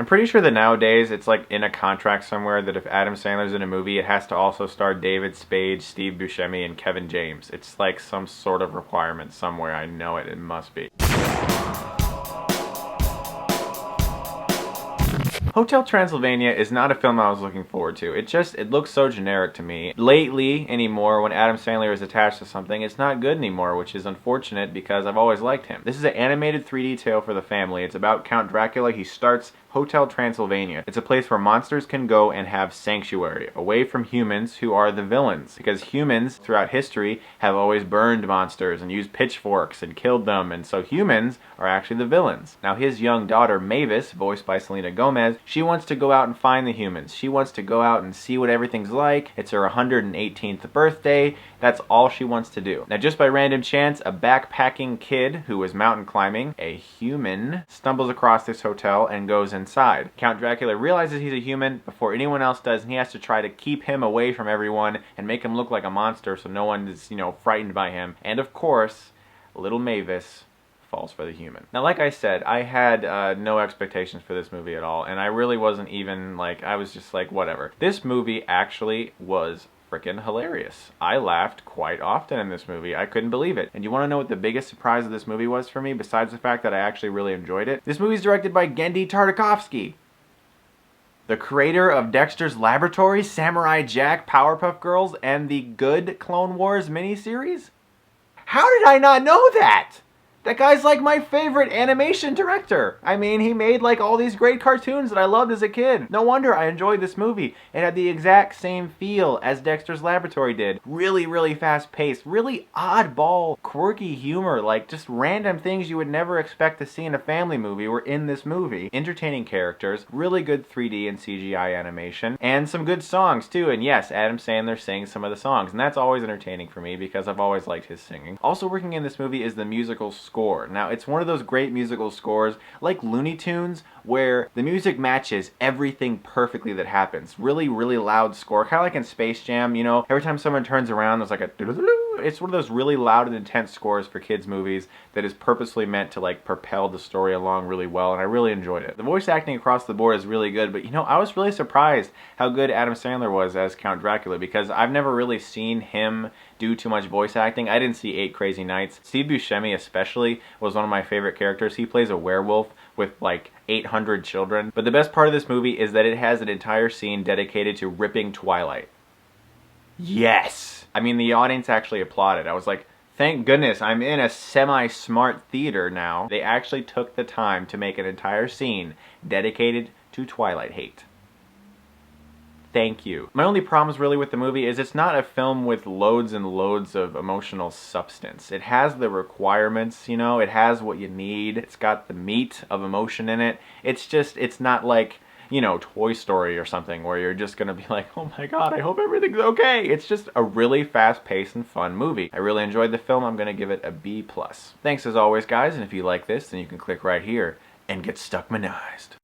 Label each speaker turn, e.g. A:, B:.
A: I'm pretty sure that nowadays it's like in a contract somewhere that if Adam Sandler's in a movie, it has to also star David Spade, Steve Buscemi, and Kevin James. It's like some sort of requirement somewhere. I know it. It must be. Hotel Transylvania is not a film I was looking forward to. It looks so generic to me. Lately, anymore, when Adam Sandler is attached to something, it's not good anymore, which is unfortunate because I've always liked him. This is an animated 3D tale for the family. It's about Count Dracula. He starts Hotel Transylvania. It's a place where monsters can go and have sanctuary, away from humans who are the villains. Because humans, throughout history, have always burned monsters and used pitchforks and killed them, and so humans are actually the villains. Now his young daughter, Mavis, voiced by Selena Gomez, she wants to go out and find the humans. She wants to go out and see what everything's like. It's her 118th birthday. That's all she wants to do. Now just by random chance, a backpacking kid who was mountain climbing, a human, stumbles across this hotel and goes inside. Count Dracula realizes he's a human before anyone else does, and he has to try to keep him away from everyone and make him look like a monster so no one is, frightened by him. And of course, little Mavis falls for the human. Now, like I said, I had no expectations for this movie at all, and I really wasn't even I was just like, whatever. This movie actually was freaking hilarious. I laughed quite often in this movie. I couldn't believe it. And you want to know what the biggest surprise of this movie was for me, besides the fact that I actually really enjoyed it? This movie is directed by Genndy Tartakovsky, the creator of Dexter's Laboratory, Samurai Jack, Powerpuff Girls, and the good Clone Wars miniseries. How did I not know that? That guy's like my favorite animation director. I mean, he made all these great cartoons that I loved as a kid. No wonder I enjoyed this movie. It had the exact same feel as Dexter's Laboratory did. Really, really fast paced, really oddball, quirky humor, just random things you would never expect to see in a family movie were in this movie. Entertaining characters, really good 3D and CGI animation, and some good songs too. And yes, Adam Sandler sings some of the songs, and that's always entertaining for me because I've always liked his singing. Also working in this movie is the musical score. Now, it's one of those great musical scores like Looney Tunes where the music matches everything perfectly that happens. Really, really loud score, kind of like in Space Jam, every time someone turns around there's like a it's one of those really loud and intense scores for kids movies that is purposely meant to propel the story along really well, and I really enjoyed it. The voice acting across the board is really good, but I was really surprised how good Adam Sandler was as Count Dracula because I've never really seen him do too much voice acting. I didn't see 8 Crazy Nights. Steve Buscemi especially was one of my favorite characters. He plays a werewolf with 800 children. But the best part of this movie is that it has an entire scene dedicated to ripping Twilight. Yes! I mean, the audience actually applauded. I was like, thank goodness I'm in a semi-smart theater now. They actually took the time to make an entire scene dedicated to Twilight hate. Thank you. My only problems really with the movie is it's not a film with loads and loads of emotional substance. It has the requirements, it has what you need. It's got the meat of emotion in it. It's not like, Toy Story or something where you're just gonna be like, oh my god, I hope everything's okay. It's just a really fast-paced and fun movie. I really enjoyed the film. I'm gonna give it a B+. Thanks as always, guys, and if you like this, then you can click right here and get Stuckmanized.